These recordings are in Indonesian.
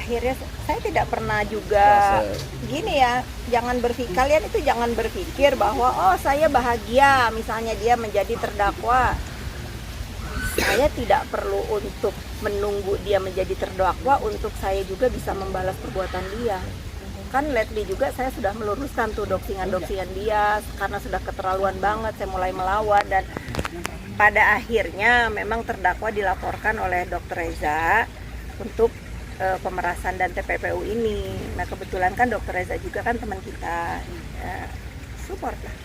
akhirnya saya tidak pernah juga gini ya, jangan berpikir, kalian itu jangan berpikir bahwa oh saya bahagia misalnya dia menjadi terdakwa. Saya tidak perlu untuk menunggu dia menjadi terdakwa untuk saya juga bisa membalas perbuatan dia. Kan lately juga saya sudah meluruskan tuh doxingan dia karena sudah keterlaluan banget, saya mulai melawan dan pada akhirnya memang terdakwa dilaporkan oleh Dr. Reza untuk pemerasan dan TPPU ini. Nah kebetulan kan Dr. Reza juga kan teman kita, ya, support lah.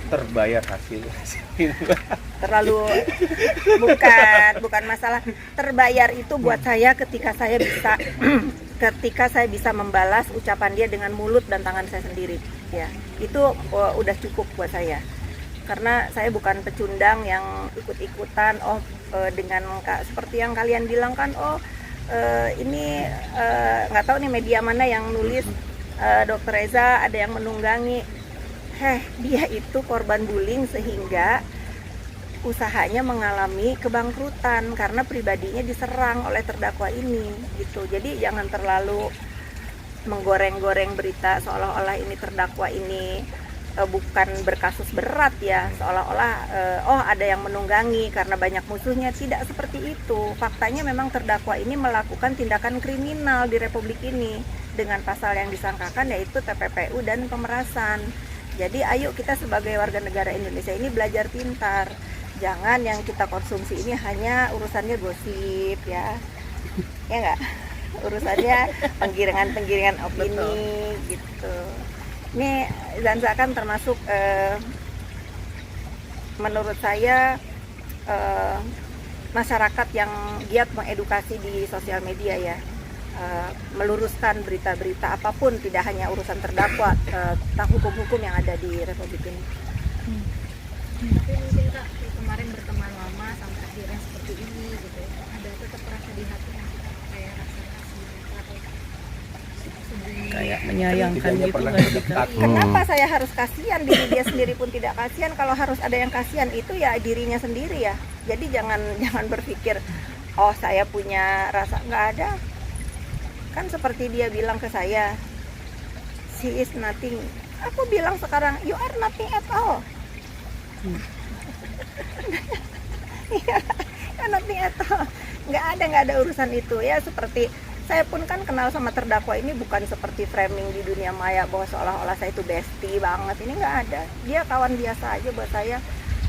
Terbayar hasil Terlalu bukan masalah terbayar itu buat saya ketika saya bisa membalas ucapan dia dengan mulut dan tangan saya sendiri, ya itu udah cukup buat saya. Karena saya bukan pecundang yang ikut-ikutan dengan seperti yang kalian bilang kan ini nggak tahu nih media mana yang nulis Dr. Reza ada yang menunggangi. Dia itu korban bullying sehingga usahanya mengalami kebangkrutan karena pribadinya diserang oleh terdakwa ini gitu. Jadi jangan terlalu menggoreng-goreng berita seolah-olah ini terdakwa ini bukan berkasus berat ya, seolah-olah ada yang menunggangi karena banyak musuhnya. Tidak seperti itu. Faktanya memang terdakwa ini melakukan tindakan kriminal di Republik ini dengan pasal yang disangkakan yaitu TPPU dan pemerasan. Jadi ayo kita sebagai warga negara Indonesia ini belajar pintar. Jangan yang kita konsumsi ini hanya urusannya gosip ya. Ya enggak? Urusannya penggiringan opini gitu. Ini Zanza kan termasuk menurut saya masyarakat yang giat mengedukasi di sosial media ya, meluruskan berita-berita apapun, tidak hanya urusan terdakwa, tentang hukum-hukum yang ada di Republik ini. Tapi mungkin Kak, kemarin berteman lama sampai akhirnya seperti ini gitu ya, ada tetap rasa di hati yang kita kayak rasa kasih atau kayak menyayangkan gitu kan. Kenapa saya harus kasihan? Diri dia sendiri pun tidak kasihan. Kalau harus ada yang kasihan itu ya dirinya sendiri ya. Jadi jangan berpikir saya punya rasa, nggak ada. Kan seperti dia bilang ke saya, she is nothing. Aku bilang sekarang, you are nothing at all. Ya, nothing at all. Nggak ada urusan itu ya. Seperti saya pun kan kenal sama terdakwa ini bukan seperti framing di dunia maya bahwa seolah-olah saya itu bestie banget. Ini nggak ada. Dia kawan biasa aja buat saya.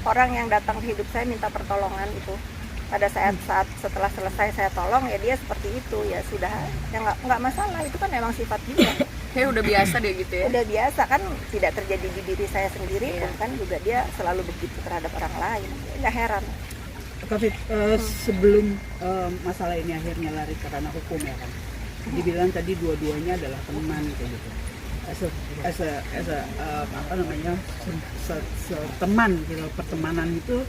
Orang yang datang ke hidup saya minta pertolongan itu. Pada saat setelah selesai saya tolong ya dia seperti itu ya sudah ya nggak masalah, itu kan memang sifat dia. Kayak udah biasa deh gitu ya. Udah biasa kan, tidak terjadi di diri saya sendiri pun kan juga dia selalu begitu terhadap orang lain, nggak heran. Tapi sebelum masalah ini akhirnya lari ke ranah hukum ya kan, dibilang tadi dua-duanya adalah teman kayak gitu. Teman gitu, pertemanan itu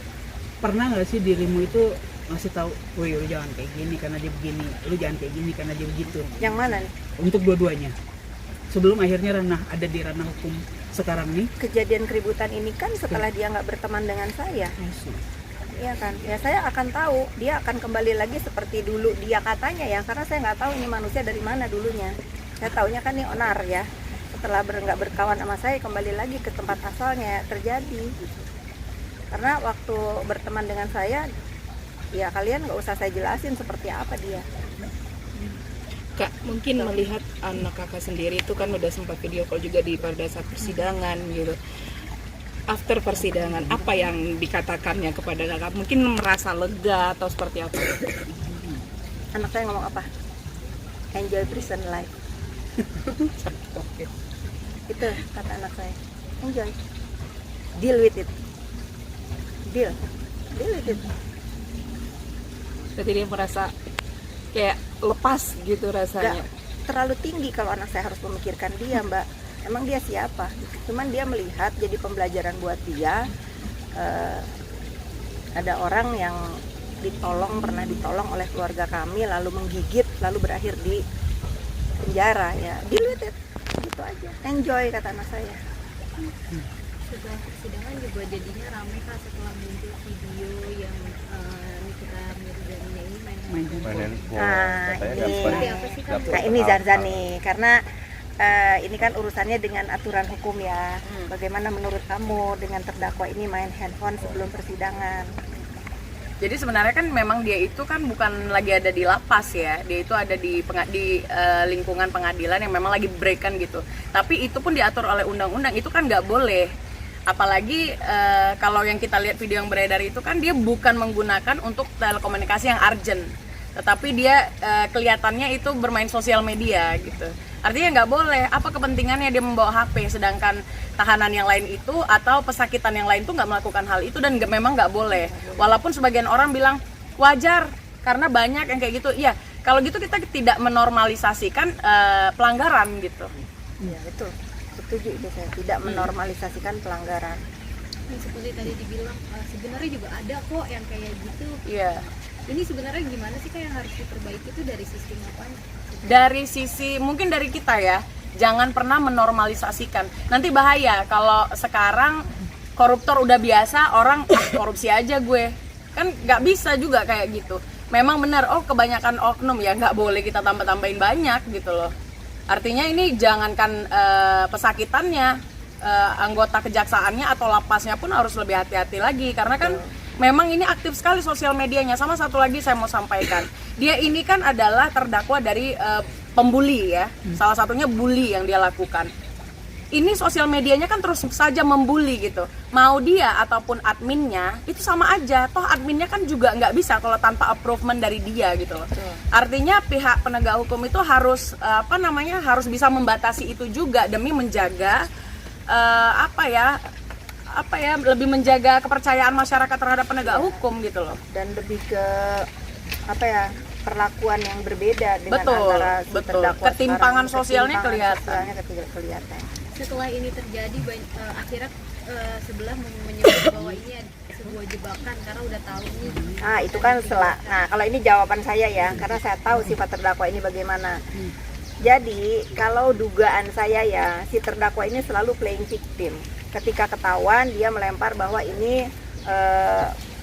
pernah nggak sih dirimu itu ngasih tahu, woi lu jangan kayak gini karena dia begini, lu jangan kayak gini karena dia begitu? Yang mana nih? Untuk dua-duanya. Sebelum akhirnya ada di ranah hukum sekarang nih. Kejadian keributan ini kan setelah dia nggak berteman dengan saya. Iya kan, ya saya akan tahu dia akan kembali lagi seperti dulu dia katanya ya, karena saya nggak tahu ini manusia dari mana dulunya. Saya taunya kan ini onar ya. Setelah nggak berkawan sama saya kembali lagi ke tempat asalnya terjadi. Karena waktu berteman dengan saya, ya kalian nggak usah saya jelasin seperti apa dia. Kak, mungkin melihat anak kakak sendiri itu kan udah sempat video call juga pada saat persidangan gitu. After persidangan, apa yang dikatakannya kepada kakak? Mungkin merasa lega atau seperti apa? Anak saya ngomong apa? Enjoy prison life. Itu kata anak saya. Enjoy. Deal with it. Deal with it. Berarti dia merasa kayak lepas gitu rasanya. Gak terlalu tinggi kalau anak saya harus memikirkan dia, Mbak. Emang dia siapa? Cuman dia melihat jadi pembelajaran buat dia. Ada orang yang pernah ditolong oleh keluarga kami, lalu menggigit, lalu berakhir di penjara ya. Deal with it, gitu aja. Enjoy kata anak saya. setelah persidangan juga jadinya rame Kak setelah muncul video yang Nikita Mirzani ini main handphone. Main handphone, Nah, katanya ini. dapat Seperti apa sih Kak? dapat Nah ini apa. Zarzani, karena ini kan urusannya dengan aturan hukum ya. Bagaimana menurut kamu dengan terdakwa ini main handphone sebelum persidangan? Jadi sebenarnya kan memang dia itu kan bukan lagi ada di lapas ya, dia itu ada di lingkungan pengadilan yang memang lagi break kan gitu. Tapi itu pun diatur oleh undang-undang, itu kan nggak boleh. Apalagi kalau yang kita lihat video yang beredar itu kan dia bukan menggunakan untuk telekomunikasi yang urgent, tetapi dia kelihatannya itu bermain sosial media gitu. Artinya nggak boleh. Apa kepentingannya dia membawa HP, sedangkan tahanan yang lain itu atau pesakitan yang lain tuh nggak melakukan hal itu dan memang nggak boleh. Walaupun sebagian orang bilang wajar karena banyak yang kayak gitu. Iya, kalau gitu kita tidak menormalisasikan pelanggaran gitu. Ya betul, setuju itu saya. Tidak menormalisasikan pelanggaran. Yang seperti tadi dibilang sebenarnya juga ada kok yang kayak gitu. Iya. Ini sebenarnya gimana sih Kak yang harus diperbaiki itu dari sistem apa? Dari sisi mungkin dari kita ya, jangan pernah menormalisasikan. Nanti bahaya kalau sekarang koruptor udah biasa, orang korupsi aja gue. Kan nggak bisa juga kayak gitu. Memang benar, kebanyakan oknum ya nggak boleh kita tambah-tambahin banyak gitu loh. Artinya ini jangankan pesakitannya, anggota kejaksaannya atau lapasnya pun harus lebih hati-hati lagi. Karena kan memang ini aktif sekali sosial medianya. Sama satu lagi saya mau sampaikan, dia ini kan adalah terdakwa dari pembuli ya, salah satunya bully yang dia lakukan. Ini sosial medianya kan terus saja membuli gitu. Mau dia ataupun adminnya itu sama aja. Toh adminnya kan juga nggak bisa kalau tanpa approval dari dia gitu loh. Artinya pihak penegak hukum itu harus harus bisa membatasi itu juga demi menjaga lebih menjaga kepercayaan masyarakat terhadap penegak hukum gitu loh. Dan lebih ke perlakuan yang berbeda dengan Betul, antara si betul. terdakwa Ketimpangan sekarang. sosialnya Ketimpangan kelihatan. sosialnya kelihatan. Setelah ini terjadi akhirnya sebelah menyebut bahwa ini sebuah jebakan karena udah tahu nih. Ah itu kan nah kalau ini jawaban saya ya, karena saya tahu sifat terdakwa ini bagaimana. Jadi kalau dugaan saya ya, si terdakwa ini selalu playing victim. Ketika ketahuan dia melempar bahwa ini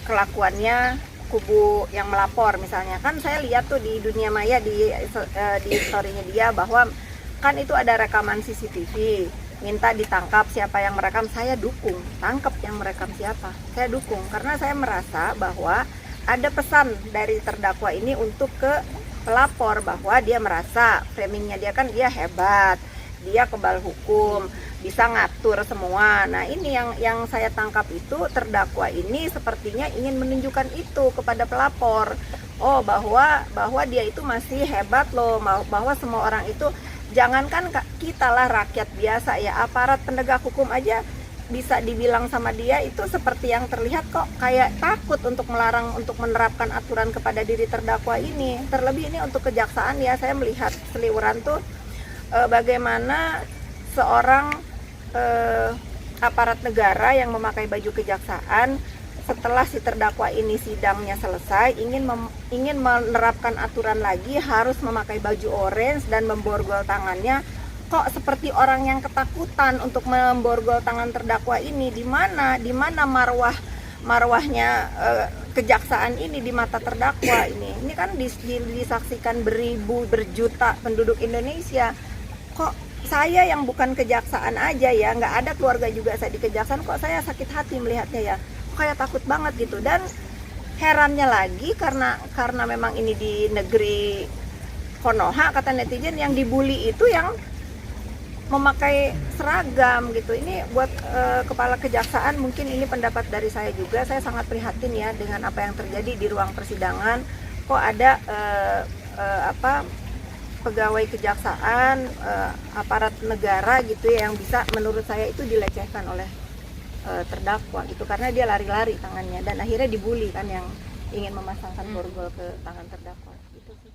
kelakuannya kubu yang melapor misalnya. Kan saya lihat tuh di dunia maya di story-nya dia bahwa kan itu ada rekaman CCTV, minta ditangkap siapa yang merekam, saya dukung. Tangkap yang merekam siapa, saya dukung. Karena saya merasa bahwa ada pesan dari terdakwa ini untuk ke pelapor bahwa dia merasa framingnya dia kan dia hebat, dia kebal hukum, bisa ngatur semua. Nah ini yang saya tangkap itu terdakwa ini sepertinya ingin menunjukkan itu kepada pelapor. Oh bahwa dia itu masih hebat loh, bahwa semua orang itu, jangankan kita lah rakyat biasa ya, aparat penegak hukum aja bisa dibilang sama dia itu seperti yang terlihat kok kayak takut untuk melarang untuk menerapkan aturan kepada diri terdakwa ini. Terlebih ini untuk kejaksaan ya, saya melihat seliweran tuh bagaimana seorang aparat negara yang memakai baju kejaksaan setelah si terdakwa ini sidangnya selesai ingin menerapkan aturan lagi, harus memakai baju orange dan memborgol tangannya. Kok seperti orang yang ketakutan untuk memborgol tangan terdakwa ini? Di mana marwahnya kejaksaan ini di mata terdakwa ini? Ini kan disaksikan berjuta penduduk Indonesia. Kok saya yang bukan kejaksaan aja ya, nggak ada keluarga juga saya di kejaksaan, kok saya sakit hati melihatnya ya, kok kayak takut banget gitu. Dan herannya lagi karena memang ini di negeri Konoha, kata netizen, yang dibully itu yang memakai seragam gitu. Ini buat kepala kejaksaan, mungkin ini pendapat dari saya juga, saya sangat prihatin ya dengan apa yang terjadi di ruang persidangan. Kok ada pegawai kejaksaan, aparat negara gitu ya, yang bisa menurut saya itu dilecehkan oleh terdakwa gitu, karena dia lari-lari tangannya dan akhirnya dibully kan yang ingin memasangkan borgol ke tangan terdakwa gitu sih.